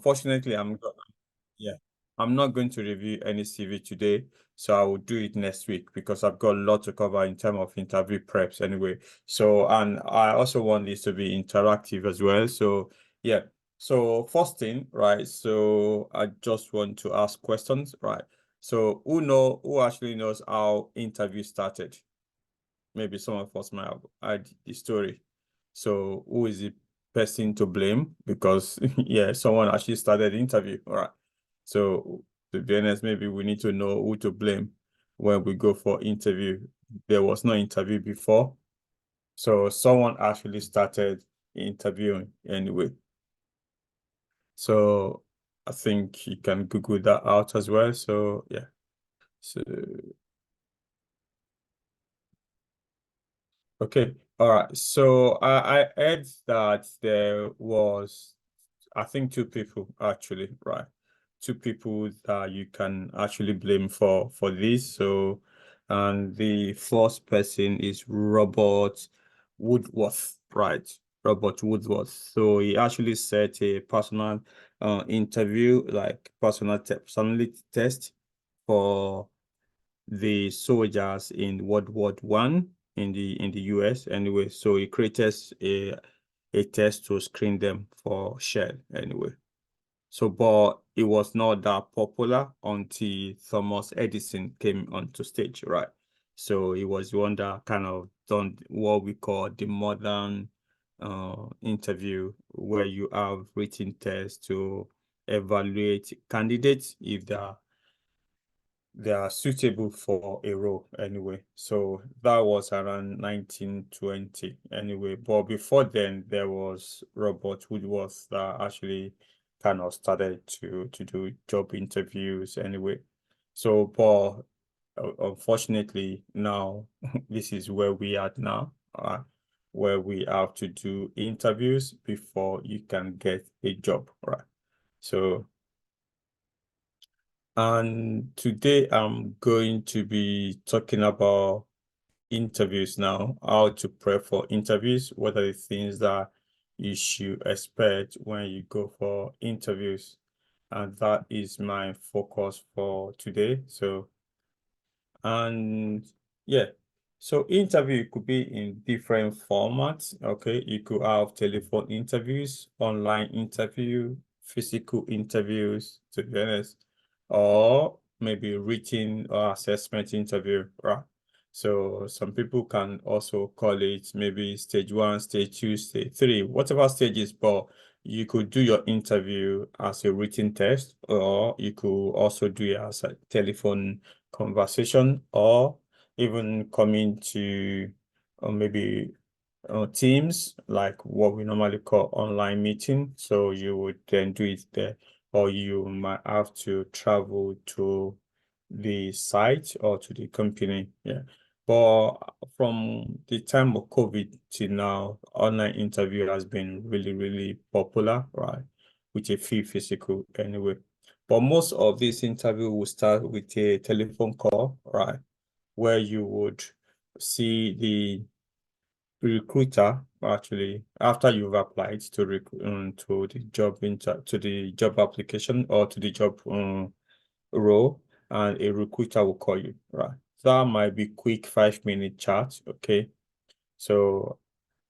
fortunately, yeah, I'm not going to review any CV today, so I will do it next week because I've got a lot to cover in terms of interview preps anyway. So, and I also want this to be interactive as well. So, yeah. So, first thing, right? So, I just want to ask questions, right? So, who actually knows how interview started? Maybe some of us might have heard the story. So, who is the person to blame? Because, yeah, someone actually started the interview, all right? So to be honest, maybe we need to know who to blame when we go for interview. There was no interview before. So someone actually started interviewing anyway. So I think you can Google that out as well. So yeah. So okay. All right. So I heard that there was, I think, two people actually, right? Two people that you can actually blame for this. So, and the first person is Robert Woodworth, right? Robert Woodworth. So he actually set a personal interview, like personality test for the soldiers in World War I in the US anyway. So he created a test to screen them for shell anyway. So, but it was not that popular until Thomas Edison came onto stage, right? So it was one that kind of done what we call the modern interview, where you have written tests to evaluate candidates if they are suitable for a role anyway. So that was around 1920 anyway. But before then, there was Robert Woodworth that actually kind of started to do job interviews anyway. So, but unfortunately, now this is where we are now, where we have to do interviews before you can get a job, right? So and today I'm going to be talking about interviews now, how to prep for interviews, what are the things that you should expect when you go for interviews. And that is my focus for today. So, and yeah, so interview could be in different formats. Okay, you could have telephone interviews, online interview, physical interviews, to be honest, or maybe written or assessment interview, right? So some people can also call it maybe stage one, stage two, stage three, whatever stages, but you could do your interview as a written test, or you could also do it as a telephone conversation, or even coming to maybe Teams, like what we normally call online meeting. So you would then do it there, or you might have to travel to the site or to the company. Yeah. But from the time of COVID to now, online interview has been really, really popular, right? With a few physical anyway. But most of this interview will start with a telephone call, right? Where you would see the recruiter actually after you've applied to the to the job application or to the job role, and a recruiter will call you, right? That might be quick 5 minute chat, okay? So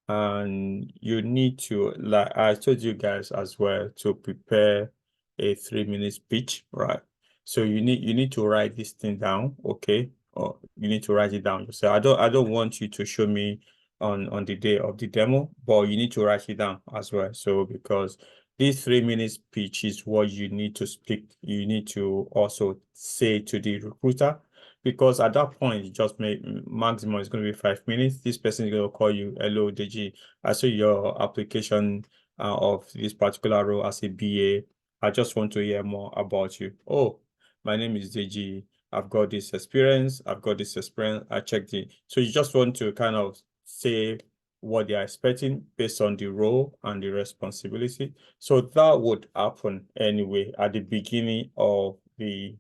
and you need to, like I told you guys as well, to prepare a 3 minute speech, right? So you need to write this thing down, okay? Or you need to write it down yourself. I don't want you to show me on the day of the demo, but you need to write it down as well. So because this 3 minute speech is what you need to speak, you need to also say to the recruiter, because at that point, you just make maximum is going to be 5 minutes. This person is going to call you, hello, Deji. I saw your application of this particular role as a BA. I just want to hear more about you. Oh, my name is Deji. I've got this experience. I've got this experience. I checked it. So you just want to kind of say what they are expecting based on the role and the responsibility. So that would happen anyway at the beginning of the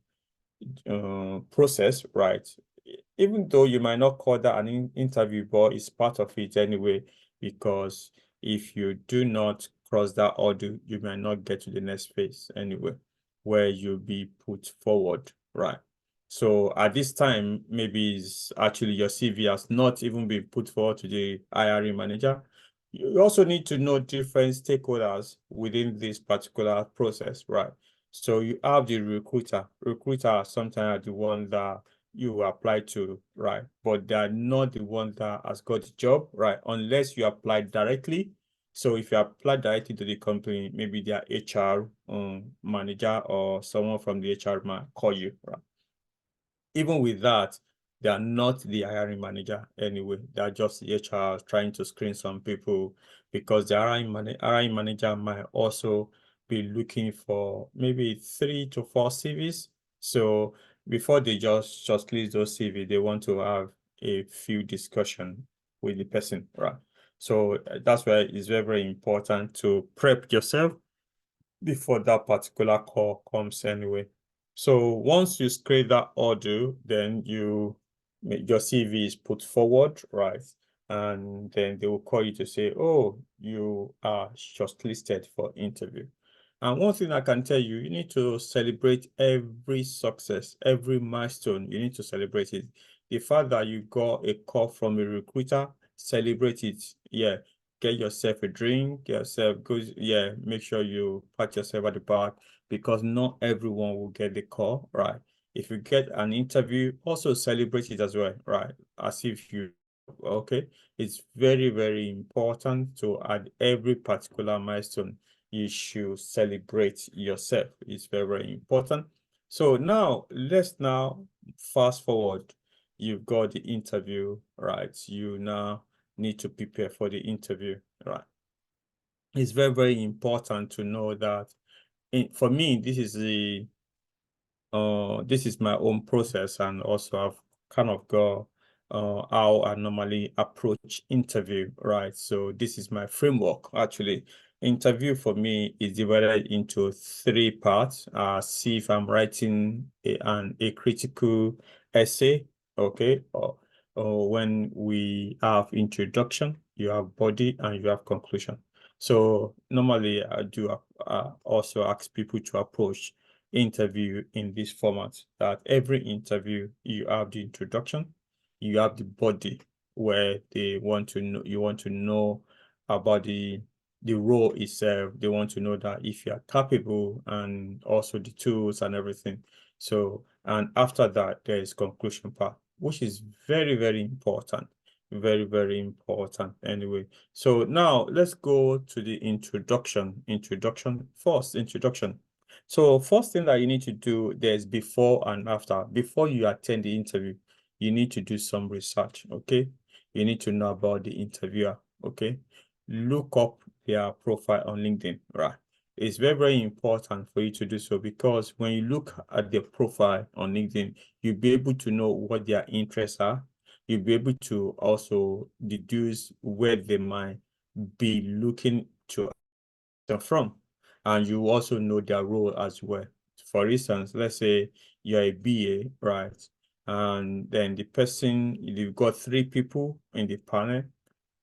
process, right? Even though you might not call that an interview, but it's part of it anyway, because if you do not cross that hurdle, you might not get to the next phase anyway, where you'll be put forward, right? So at this time, maybe it's actually your CV has not even been put forward to the hiring manager. You also need to know different stakeholders within this particular process, right? So you have the recruiter. Recruiter sometimes are the one that you apply to, right? But they're not the one that has got the job, right? Unless you apply directly. So if you apply directly to the company, maybe their HR manager or someone from the HR might call you, right? Even with that, they are not the hiring manager anyway. They are just the HR trying to screen some people, because the hiring manager might also be looking for maybe 3 to 4 CVs. So before they just shortlist those CV, they want to have a few discussion with the person, right? So that's why it's very, very important to prep yourself before that particular call comes anyway. So once you scrape that audio, then your CV is put forward, right? And then they will call you to say, oh, you are shortlisted for interview. And one thing I can tell you, you need to celebrate every success, every milestone. You need to celebrate it. The fact that you got a call from a recruiter, celebrate it. Yeah, get yourself a drink, get yourself good. Yeah, make sure you pat yourself at the back, because not everyone will get the call, right? If you get an interview, also celebrate it as well, right? As if you, okay. It's very, very important to add every particular milestone. You should celebrate yourself. It's very, very important. So now let's now fast forward. You've got the interview, right? You now need to prepare for the interview, right? It's very, very important to know that for me, this is my own process, and also I've kind of got how I normally approach interview, right? So this is my framework. Actually, interview for me is divided into 3 parts. See if I'm writing a critical essay, okay? Or when we have introduction, you have body, and you have conclusion. So normally I do also ask people to approach interview in this format, that every interview you have the introduction, you have the body, where they want to know, you want to know about the role itself. They want to know that if you are capable, and also the tools and everything. So, and after that, there is conclusion part, which is very, very important. Very, very important anyway. So now let's go to the introduction. Introduction first, introduction. So first thing that you need to do, there's before and after. Before you attend the interview, you need to do some research, okay? You need to know about the interviewer, okay? Look up their profile on LinkedIn, right? It's very, very important for you to do so, because when you look at their profile on LinkedIn, you'll be able to know what their interests are. You'll be able to also deduce where they might be looking to from, and you also know their role as well. For instance, let's say you're a BA, right? And then you've got 3 people in the panel,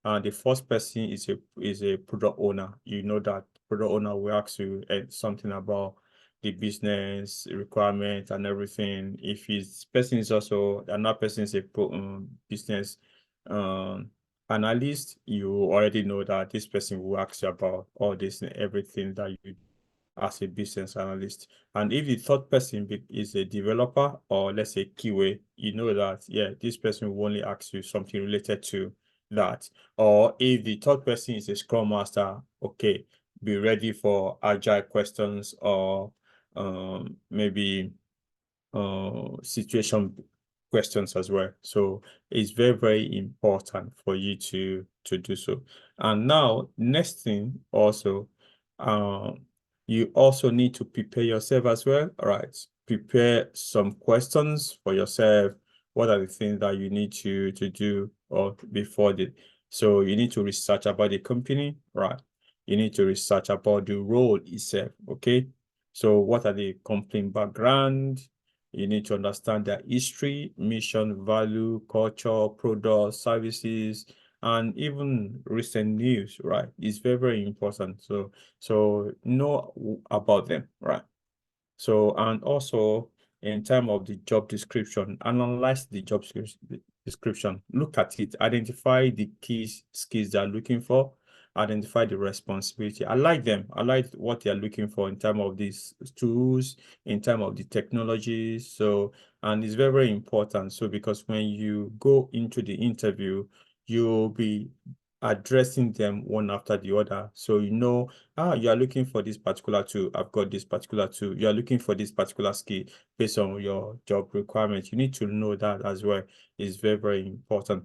and the first person is a product owner. You know that product owner will ask you something about the business requirement and everything. If his person is also another person is a business um analyst, you already know that this person will ask you about all this and everything that you as a business analyst. And if the third person is a developer, or let's say QA, you know that, yeah, this person will only ask you something related to that. Or if the third person is a scrum master, okay, be ready for agile questions, or maybe situation questions as well. So it's very, very important for you to do so. And now, next thing also, you also need to prepare yourself as well. All right, prepare some questions for yourself. What are the things that you need to do or before the so you need to research about the company, right? You need to research about the role itself, okay? So what are the company background? You need to understand their history, mission, value, culture, products, services, and even recent news, right? It's very, very important. So know about them, right? So, and also in terms of the job description, analyze the description, look at it, identify the key skills they're looking for, identify the responsibility. I like them. I like what they're looking for in terms of these tools, in terms of the technologies. So, and it's very, very important. So, because when you go into the interview, you'll be addressing them one after the other. So, you are looking for this particular tool. I've got this particular tool. You are looking for this particular skill based on your job requirements. You need to know that as well. It's very, very important.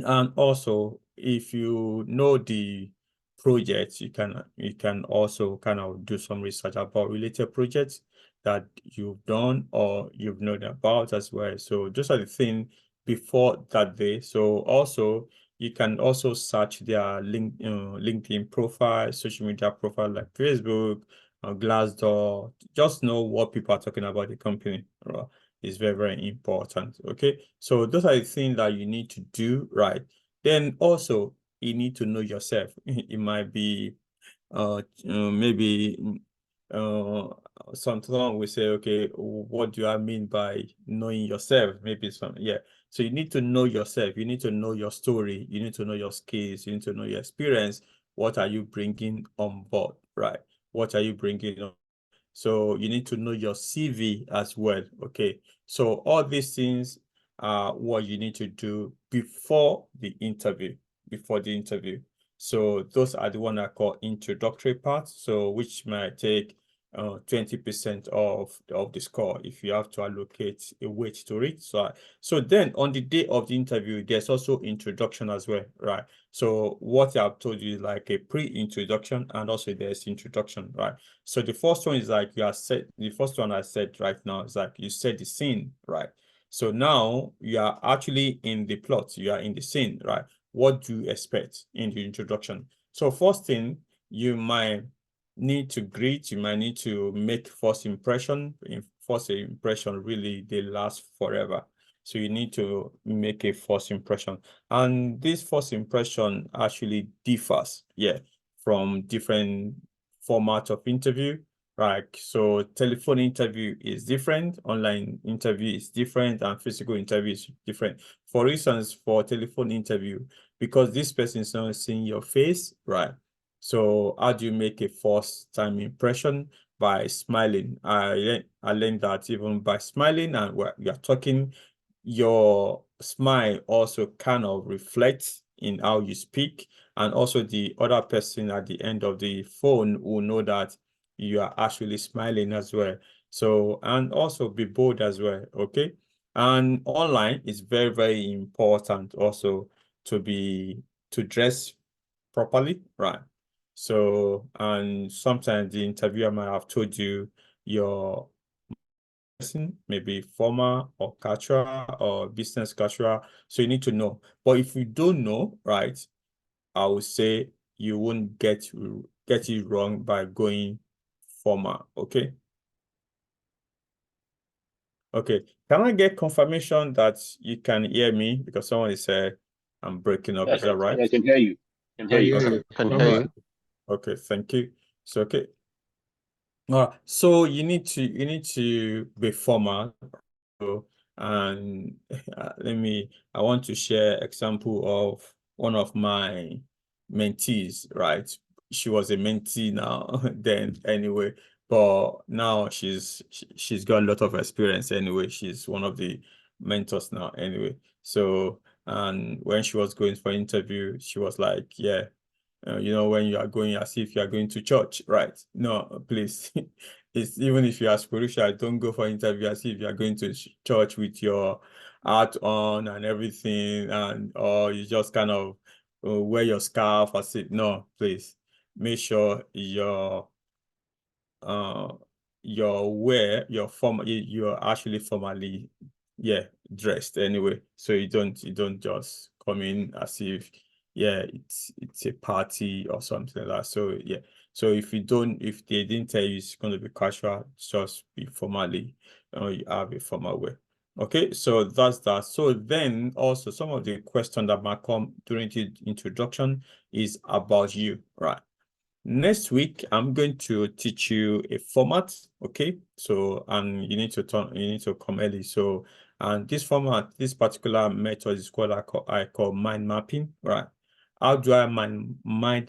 And also, if you know the project, you can also kind of do some research about related projects that you've done or you've known about as well. So those are the things before that day. So also you can also search their LinkedIn profile, social media profile like Facebook or Glassdoor. Just know what people are talking about the company. Right? Is very, very important. Okay. So those are the things that you need to do, right? Then also you need to know yourself. It might be maybe uh sometimes we say, okay, what do I mean by knowing yourself? Maybe yeah. So you need to know yourself, you need to know your story, you need to know your skills, you need to know your experience. What are you bringing on board, right? What are you bringing on? So you need to know your CV as well. Okay. So all these things are what you need to do before the interview. Before the interview. So those are the one I call introductory parts. So which might take 20% of the score if you have to allocate a weight to it. So then on the day of the interview, there's also introduction as well, right? So what I've told you is like a pre-introduction, and also there's introduction, right? So the first one is like the first one I said right now is like you set the scene, right? So now you are actually in the plot, you are in the scene, right? What do you expect in the introduction? So first thing, you might need to greet, you might need to make first impression. First impression, really, they last forever. So you need to make a first impression. And this first impression actually differs, yeah, from different format of interview, right? So telephone interview is different, online interview is different, and physical interview is different. For instance, for telephone interview, because this person is not seeing your face, right? So how do you make a first time impression? By smiling. I learned that even by smiling and you're talking, your smile also kind of reflects in how you speak, and also the other person at the end of the phone will know that you are actually smiling as well. So, and also be bold as well, okay? And online is very, very important also to dress properly, right? So, and sometimes the interviewer might have told you your person, maybe formal or casual or business casual. So you need to know. But if you don't know, right, I would say you won't get it wrong by going formal. Okay. Okay. Can I get confirmation that you can hear me? Because someone said I'm breaking up. Yes, Is that right? I can hear you. I can hear you. Okay. Can All hear right. you. Okay. Thank you. So okay. All right. So you need to be formal. So, and I want to share example of one of my mentees, right? She was a mentee now, then anyway, but now she's got a lot of experience anyway. She's one of the mentors now anyway. So, and when she was going for interview, she was like, yeah, when you are going as if you are going to church, right? No, please. It's even if you are spiritual, don't go for interview as if you are going to church with your hat on and everything, and or you just kind of wear your scarf or sit. No, please. Make sure uh you're actually formally, yeah, dressed anyway, so you don't just come in as if, yeah, it's a party or something like that. So yeah, so if they didn't tell you it's going to be casual, just be formally, you have a formal wear. Okay, so that's that. So then also some of the questions that might come during the introduction is about you, right? Next week, I'm going to teach you a format, okay? So, and you need to come early. So, and this format, this particular method is called, I call mind mapping, right? How do I mind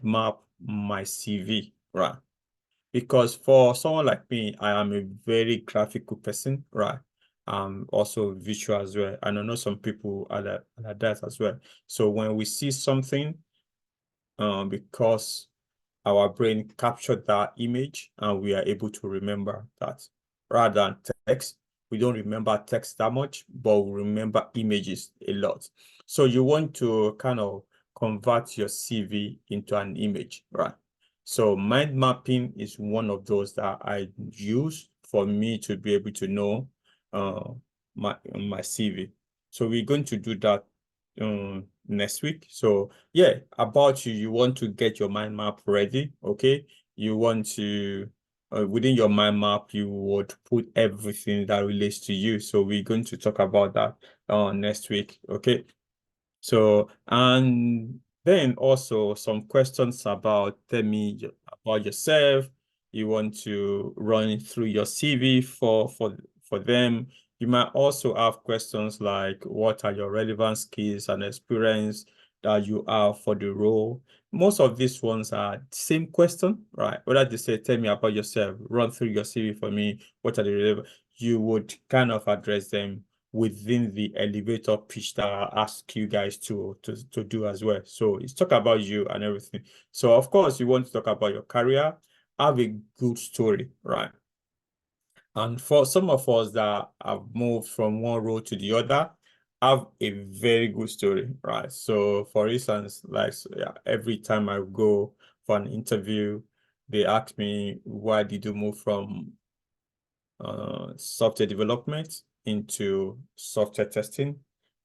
map my CV, right? Because for someone like me, I am a very graphical person, right? Also visual as well. And I know some people are that as well. So when we see something, because our brain captured that image and we are able to remember that. Rather than text, we don't remember text that much, but we remember images a lot. So you want to kind of convert your CV into an image, right? So mind mapping is one of those that I use for me to be able to know my CV. So we're going to do that next week. So yeah, about you, you want to get your mind map ready, okay? You want to, within your mind map, you would put everything that relates to you. So we're going to talk about that next week, okay? So, and then also some questions about tell me about yourself. You want to run through your CV for them. You might also have questions like what are your relevant skills and experience that you have for the role. Most of these ones are same question, right? Whether they say, tell me about yourself, run through your CV for me, what are the relevant, you would kind of address them within the elevator pitch that I ask you guys to do as well. So it's talk about you and everything. So of course you want to talk about your career, have a good story, right? And for some of us that have moved from one role to the other, have a very good story, right? So for instance, like yeah, every time I go for an interview, they ask me, why did you move from software development into software testing?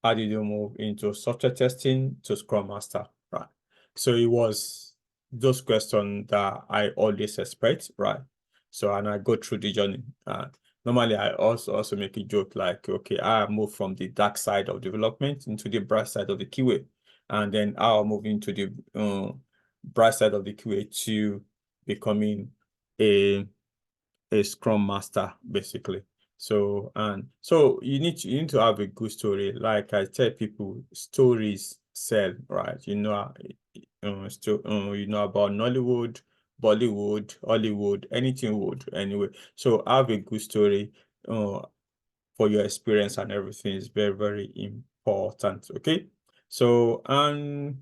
How did you move into software testing to Scrum Master? Right. So it was those questions that I always expect, right? So and I go through the journey. Normally I also make a joke like, okay, I moved from the dark side of development into the bright side of the QA. And then I'll move into the bright side of the QA to becoming a scrum master basically. So and so you need to have a good story. Like I tell people, stories sell, right? You know about Nollywood, Bollywood, Hollywood, anything would anyway. So have a good story uh, for your experience and everything is very, very important. Okay. So and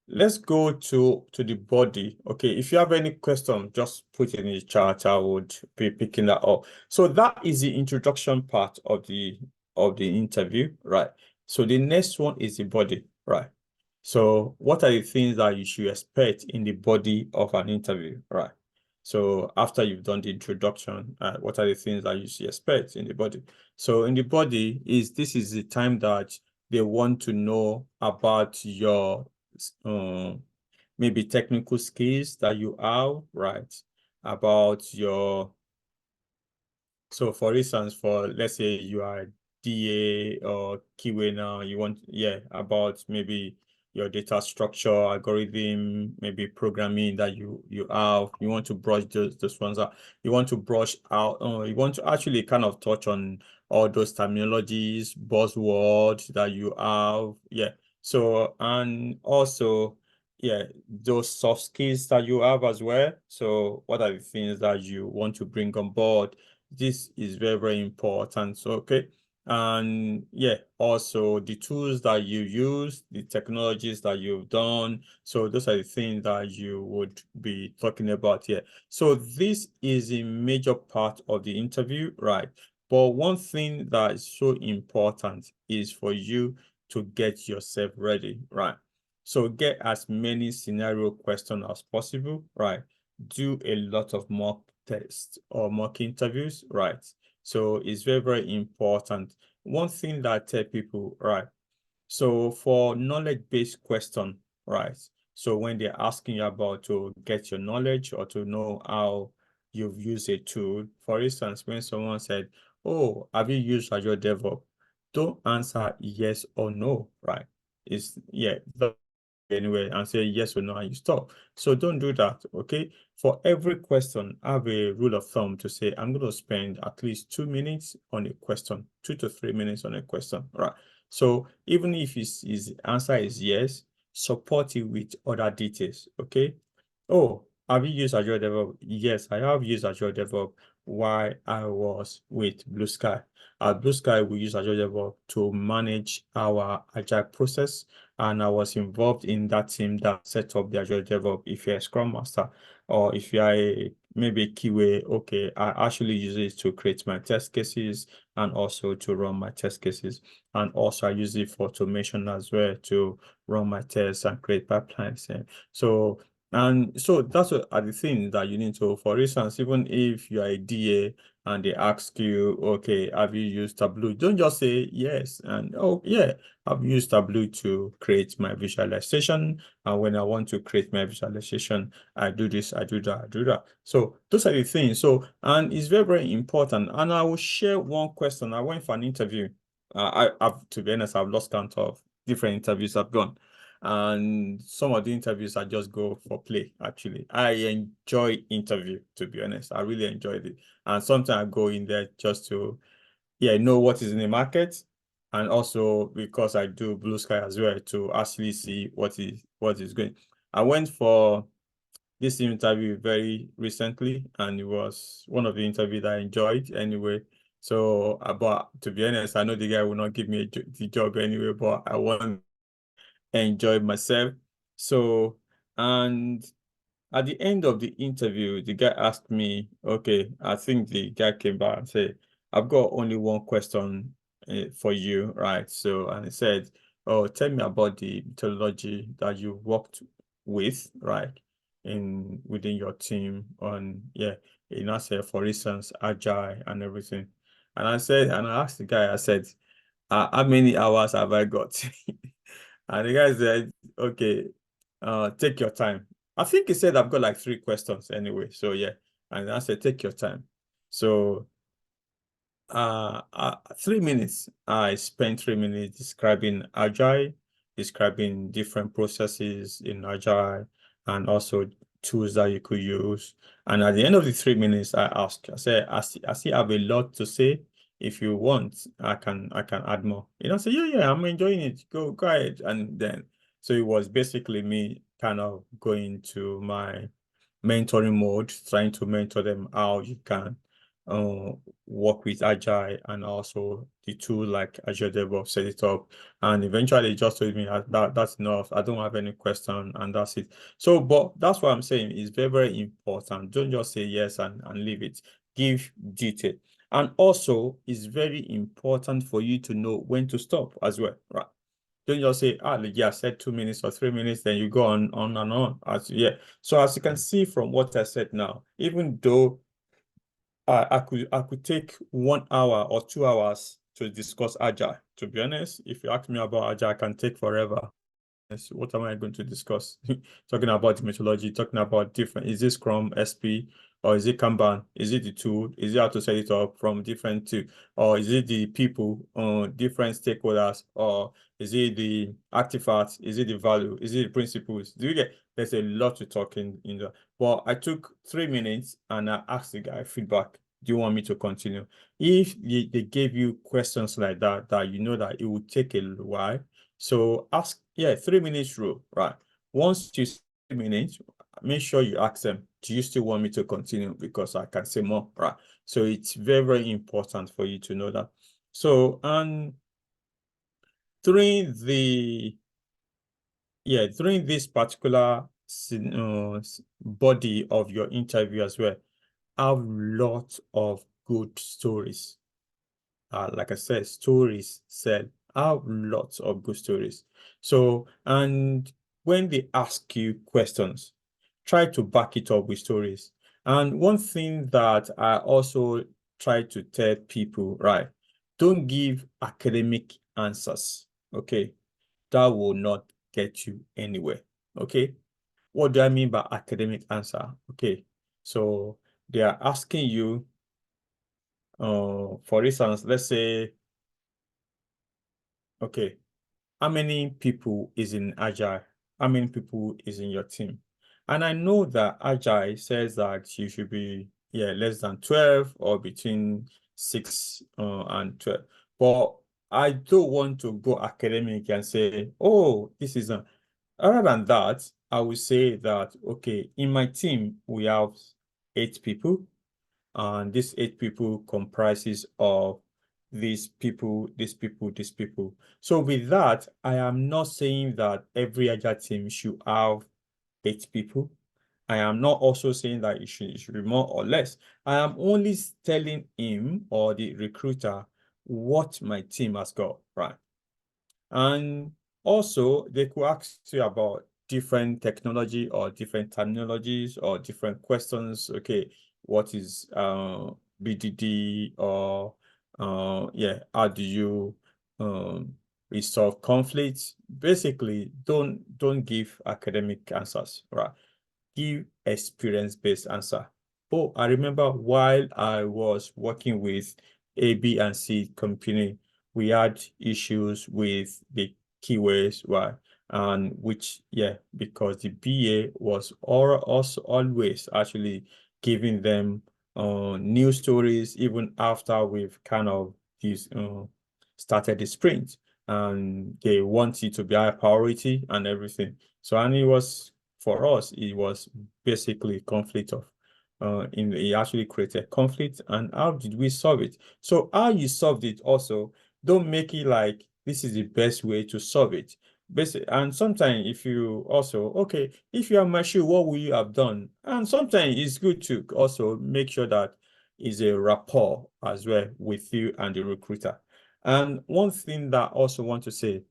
let's go to the body. Okay, if you have any question, just put it in the chat. I would be picking that up. So that is the introduction part of the interview, right? So the next one is the body, right? So what are the things that you should expect in the body of an interview, right? So after you've done the introduction, what are the things that you should expect in the body? So in the body this is the time that they want to know about your maybe technical skills that you have, right? About your, so for instance, for let's say you are DA or QA now, you want, yeah, about maybe your data structure, algorithm, maybe programming that you have, you want to brush those ones out. You want to brush out, you want to actually kind of touch on all those terminologies, buzzwords that you have. Yeah. So, and also, yeah, those soft skills that you have as well. So what are the things that you want to bring on board? This is very, very important. So, okay. And yeah, also the tools that you use, the technologies that you've done. So those are the things that you would be talking about here. So this is a major part of the interview, right? But one thing that is so important is for you to get yourself ready, right? So get as many scenario questions as possible, right? Do a lot of mock tests or mock interviews, right? So it's very, very important. One thing that I tell people, right? So for knowledge-based question, right? So when they're asking you about to get your knowledge or to know how you've used a tool, for instance, when someone said, oh, have you used Azure DevOps? Don't answer yes or no, right? It's yeah, anyway, and say yes or no, and you stop. So don't do that, okay? For every question, I have a rule of thumb to say I'm going to spend at least 2 minutes on a question, 2 to 3 minutes on a question, right? So even if his answer is yes, support it with other details, okay? Oh, have you used Azure DevOps? Yes, I have used Azure DevOps while I was with Blue Sky. At Blue Sky, we use Azure DevOps to manage our agile process, and I was involved in that team that set up the Azure DevOps. If you're a Scrum Master or if you are maybe a QA, okay, I actually use it to create my test cases and also to run my test cases. And also I use it for automation as well to run my tests and create pipelines. So and so that's what are the things that you need to, for instance, even if you are a DA and they ask you, okay, have you used Tableau? Don't just say yes and oh yeah, I've used Tableau to create my visualization. And when I want to create my visualization, I do this, I do that, I do that. So those are the things. So, and it's very, very important. And I will share one question. I went for an interview. I've, to be honest, I've lost count of different interviews I've gone. And some of the interviews I just go for play, actually. I enjoy interview, to be honest. I really enjoyed it. And sometimes I go in there just to know what is in the market, and also because I do Blue Sky as well to actually see what is going. I went for this interview very recently, and it was one of the interviews that I enjoyed anyway. So, but to be honest, I know the guy will not give me the job anyway, but I want to enjoy myself. So, and at the end of the interview, the guy asked me, okay, I think the guy came back and said, I've got only one question for you, right? So, and he said, oh, tell me about the methodology that you worked with, right? Within your team on, I said, for instance, agile and everything. And and I asked the guy, I said, how many hours have I got? And the guy said, okay, take your time. I think he said I've got like 3 questions anyway. So yeah. And I said, take your time. So 3 minutes. I spent 3 minutes describing Agile, describing different processes in Agile, and also tools that you could use. And at the end of the 3 minutes, I said, I still have a lot to say. If you want, I can add more. I say, yeah, I'm enjoying it. Go ahead. And then so it was basically me kind of going to my mentoring mode, trying to mentor them how you can uh, work with Agile and also the tool like Azure DevOps, set it up. And eventually they just told me that's enough. I don't have any question and that's it. So, but that's what I'm saying is very, very important. Don't just say yes and leave it. Give detail. And also, it's very important for you to know when to stop as well, right? Don't just say, yeah, I said 2 minutes or 3 minutes, then you go on and on. So as you can see from what I said now, even though I could take 1 hour or 2 hours to discuss Agile. To be honest, if you ask me about Agile, I can take forever. Yes, what am I going to discuss? Talking about the methodology, talking about different, is this Scrum, SP, or is it Kanban? Is it the tool? Is it how to set it up from different to, or is it the people, different stakeholders, or is it the artifacts? Is it the value? Is it the principles? Do you get? There's a lot to talk in the. Well, I took 3 minutes and I asked the guy feedback. Do you want me to continue? If they gave you questions like that you know that it would take a while, so ask, 3 minutes rule, right? Once you say 3 minutes, make sure you ask them, do you still want me to continue? Because I can say more, right? So it's very, very important for you to know that. So, and during during this particular body of your interview as well, have lots of good stories. Like I said, stories sell. I have lots of good stories. So, and when they ask you questions, try to back it up with stories. And one thing that I also try to tell people, right, don't give academic answers. Okay, that will not get you anywhere. Okay, what do I mean by academic answer? Okay, so they are asking you For instance, let's say, okay, how many people is in Agile? How many people is in your team? And I know that Agile says that you should be, yeah, less than 12 or between 6 and 12. But I don't want to go academic and say, oh, this is a, other than that, I would say that, okay, in my team, we have 8 people, and these 8 people comprises of these people, these people, these people. So with that, I am not saying that every agile team should have 8 people. I am not also saying that it should be more or less. I am only telling him or the recruiter what my team has got, right? And also, they could ask you about different technology or different terminologies or different questions. Okay, what is BDD, or yeah, how do you resolve conflicts? Basically, don't give academic answers, right? Give experience-based answer. Oh, I remember while I was working with A, B, and C company, we had issues with the keywords, right? And which, yeah, because the BA was also always actually giving them news stories even after we've kind of started the sprint, and they want it to be high priority and everything. So, and it was, for us, it was basically conflict of it actually created conflict. And how did we solve it? So how you solved it also, don't make it like this is the best way to solve it. Basically, and sometimes if you also, okay, if you are mature, what will you have done? And sometimes it's good to also make sure that is a rapport as well with you and the recruiter. And one thing that I also want to say,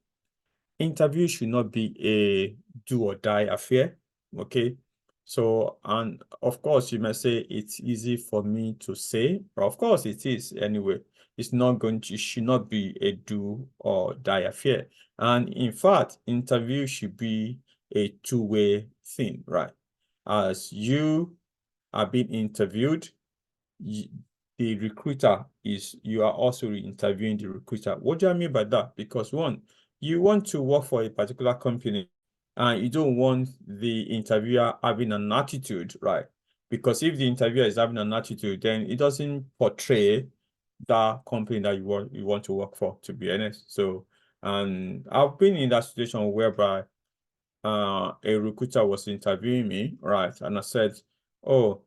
interview should not be a do or die affair. Okay. So, and of course, you may say it's easy for me to say, but of course it is anyway. It's not going to, it should not be a do or die affair. And in fact, interview should be a two-way thing, right? As you are being interviewed, the recruiter is, you are also interviewing the recruiter. What do I mean by that? Because one, you want to work for a particular company and you don't want the interviewer having an attitude, right? Because if the interviewer is having an attitude, then it doesn't portray that company that you want to work for, to be honest. So, and I've been in that situation whereby a recruiter was interviewing me, right? And I said, oh,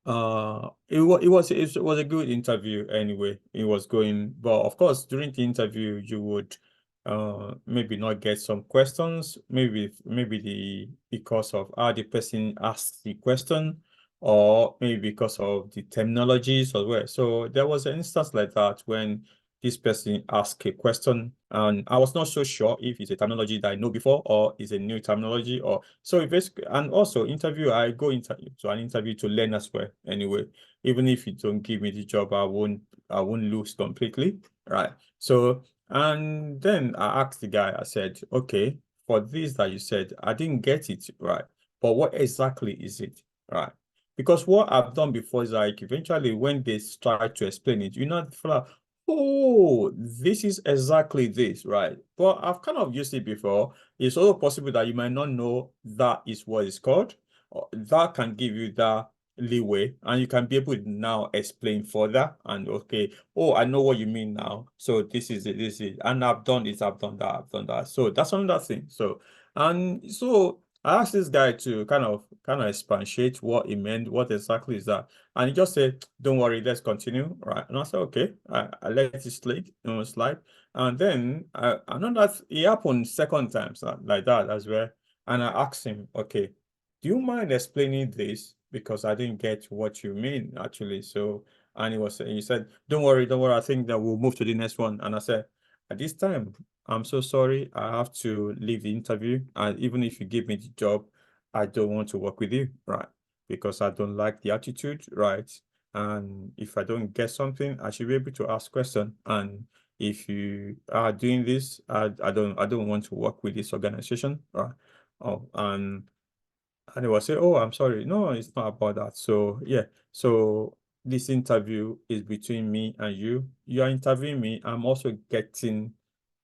it was a good interview anyway. It was going, but of course, during the interview, you would maybe not get some questions, maybe because of how the person asked the question, or maybe because of the terminologies as well. So there was an instance like that when this person asked a question, and I was not so sure if it's a terminology that I know before or is a new terminology, or so basically. And also interview, I go into to an interview to learn as well. Anyway, even if you don't give me the job, I won't lose completely, right? So, and then I asked the guy, I said, okay, for this that you said, I didn't get it right, but what exactly is it, right? Because what I've done before is like eventually when they start to explain it, you know, oh, this is exactly this, right? But I've kind of used it before. It's also possible that you might not know that is what it's called. That can give you that leeway, and you can be able to now explain further. And okay, oh, I know what you mean now. So this is it, this is, and I've done this, I've done that, I've done that. So that's another thing. So, and so I asked this guy to kind of expatiate what he meant, what exactly is that. And he just said, don't worry, let's continue. Right. And I said, okay, I let it slide. And then I know that it happened second times like that as well. And I asked him, okay, do you mind explaining this? Because I didn't get what you mean actually. So, and he said, don't worry, I think that we'll move to the next one. And I said, at this time, I'm so sorry, I have to leave the interview. And even if you give me the job, I don't want to work with you, right? Because I don't like the attitude, right? And if I don't get something, I should be able to ask question. And if you are doing this, I don't want to work with this organization, right? Oh, and they will say, oh, I'm sorry. No, it's not about that. So yeah. So this interview is between me and you. You are interviewing me. I'm also getting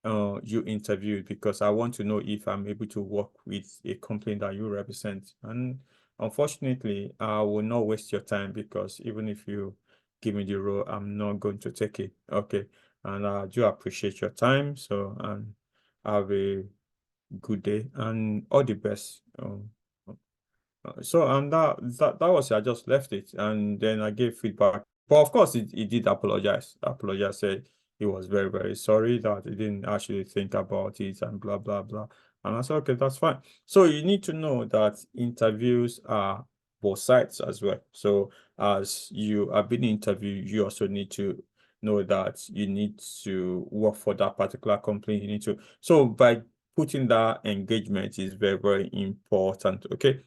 you interviewed because I want to know if I'm able to work with a company that you represent. And unfortunately, I will not waste your time because even if you give me the role, I'm not going to take it. Okay. And I do appreciate your time. So, and have a good day and all the best. So that was it. I just left it and then I gave feedback. But of course, he did apologize. Apologize, said he was very, very sorry that he didn't actually think about it and blah, blah, blah. And I said, okay, that's fine. So you need to know that interviews are both sides as well. So as you are being interviewed, you also need to know that you need to work for that particular company. You need to, so by putting that engagement is very, very important. Okay.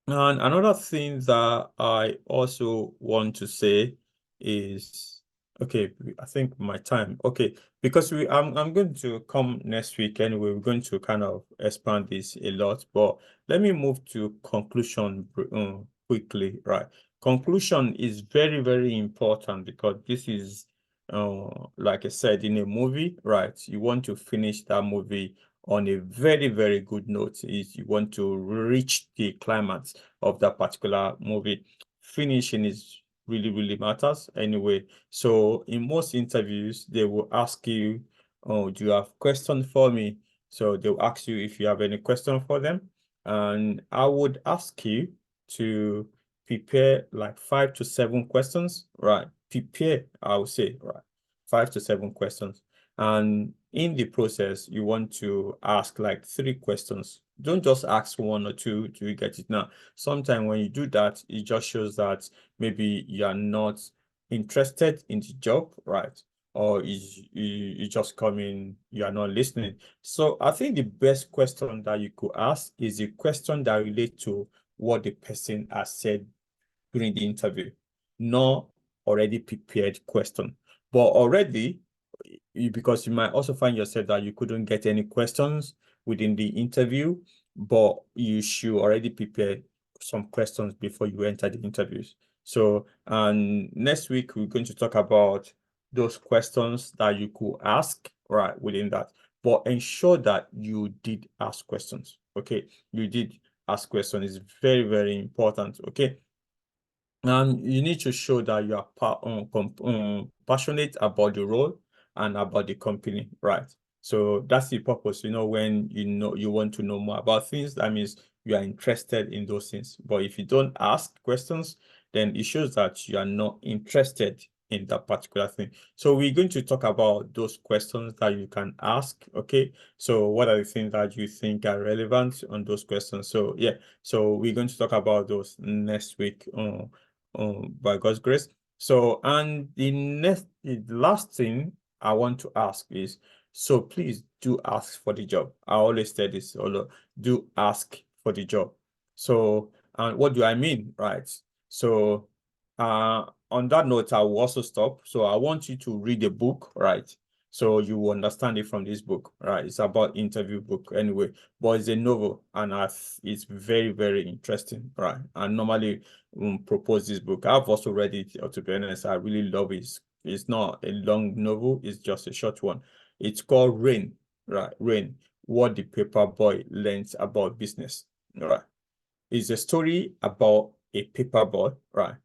And another thing that I also want to say is, okay, I think my time, okay, because I'm going to come next week anyway. We're going to kind of expand this a lot, but let me move to conclusion quickly, right? Conclusion is very, very important because this is, like I said, in a movie, right? You want to finish that movie on a very, very good note. Is you want to reach the climax of that particular movie. Finishing is really, really matters anyway. So in most interviews, they will ask you, oh, do you have questions for me? So they'll ask you if you have any question for them. And I would ask you to prepare like 5 to 7 questions, right? Prepare, I would say, right? 5 to 7 questions. And in the process, you want to ask like 3 questions. Don't just ask one or two. Do you get it now? Sometimes when you do that, it just shows that maybe you are not interested in the job, right? Or you just come in, you are not listening. So I think the best question that you could ask is a question that relates to what the person has said during the interview, not already prepared question. But already, because you might also find yourself that you couldn't get any questions within the interview, but you should already prepare some questions before you enter the interviews. So, and next week we're going to talk about those questions that you could ask right within that, but ensure that you did ask questions. Okay, you did ask questions is very, very important. Okay. And you need to show that you are passionate about the role and about the company, right? So that's the purpose, when you want to know more about things, that means you are interested in those things. But if you don't ask questions, then it shows that you are not interested in that particular thing. So we're going to talk about those questions that you can ask, okay? So what are the things that you think are relevant on those questions? So yeah, so we're going to talk about those next week. By God's grace. So, and the last thing I want to ask is, so please do ask for the job. I always say this, although do ask for the job. So, and what do I mean, right? So, on that note, I will also stop. So I want you to read a book, right? So you will understand it from this book, right? It's about interview book anyway, but it's a novel and it's very, very interesting, right? And normally propose this book. I've also read it, to be honest. I really love it. It's not a long novel, it's just a short one. It's called Rain, right? Rain, what the paper boy learns about business, right? It's a story about a paper boy, right,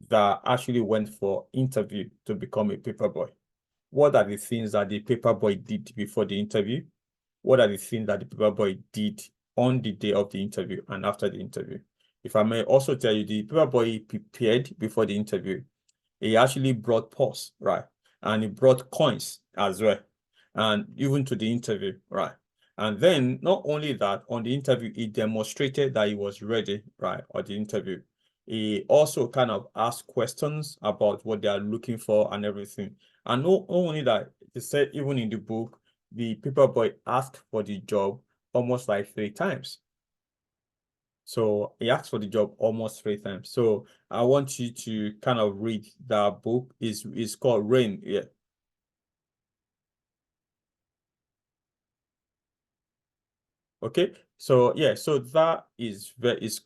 that actually went for interview to become a paper boy. What are the things that the paper boy did before the interview? What are the things that the paper boy did on the day of the interview and after the interview? If I may also tell you, the paper boy prepared before the interview. He actually brought purse, right? And he brought coins as well. And even to the interview, right? And then not only that, on the interview, he demonstrated that he was ready, right? On the interview. He also kind of asked questions about what they are looking for and everything. And not only that, he said even in the book, the paper boy asked for the job almost like 3 times. So he asked for the job almost 3 times. So I want you to kind of read that book. It's called Rain. Yeah. Okay. So yeah, so that is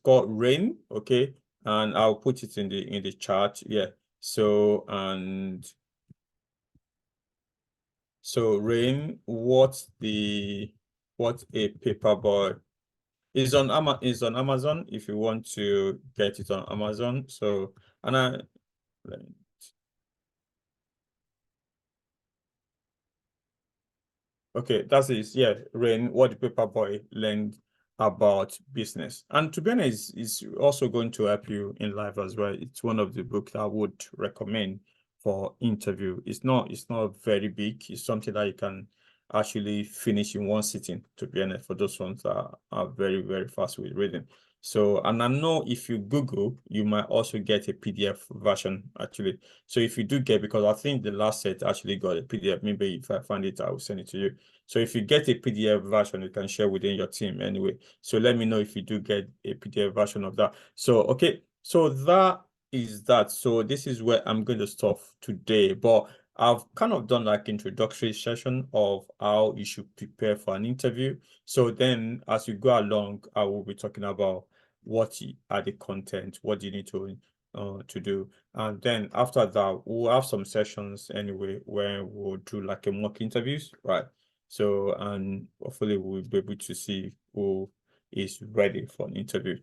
called Rain. Okay. And I'll put it in the chat. Yeah. So, and so Rain, what a paperboy is on Amazon if you want to get it on Amazon. So, and okay, that's it. Yeah, Rain, what the paper boy learned about business. And to be honest, it's also going to help you in life as well. It's one of the books I would recommend for interview. It's not very big. It's something that you can actually finish in one sitting, to be honest, for those ones that are very, very fast with reading. So, and I know if you Google, you might also get a PDF version actually. So if you do get, because I think the last set actually got a PDF, maybe if I find it, I will send it to you. So if you get a PDF version, you can share within your team anyway. So let me know if you do get a PDF version of that. So, okay. So that is that. So this is where I'm going to stop today. But I've kind of done like introductory session of how you should prepare for an interview. So then as you go along, I will be talking about what are the content, what do you need to do. And then after that, we'll have some sessions anyway where we'll do like a mock interviews, right? So, and hopefully we'll be able to see who is ready for an interview.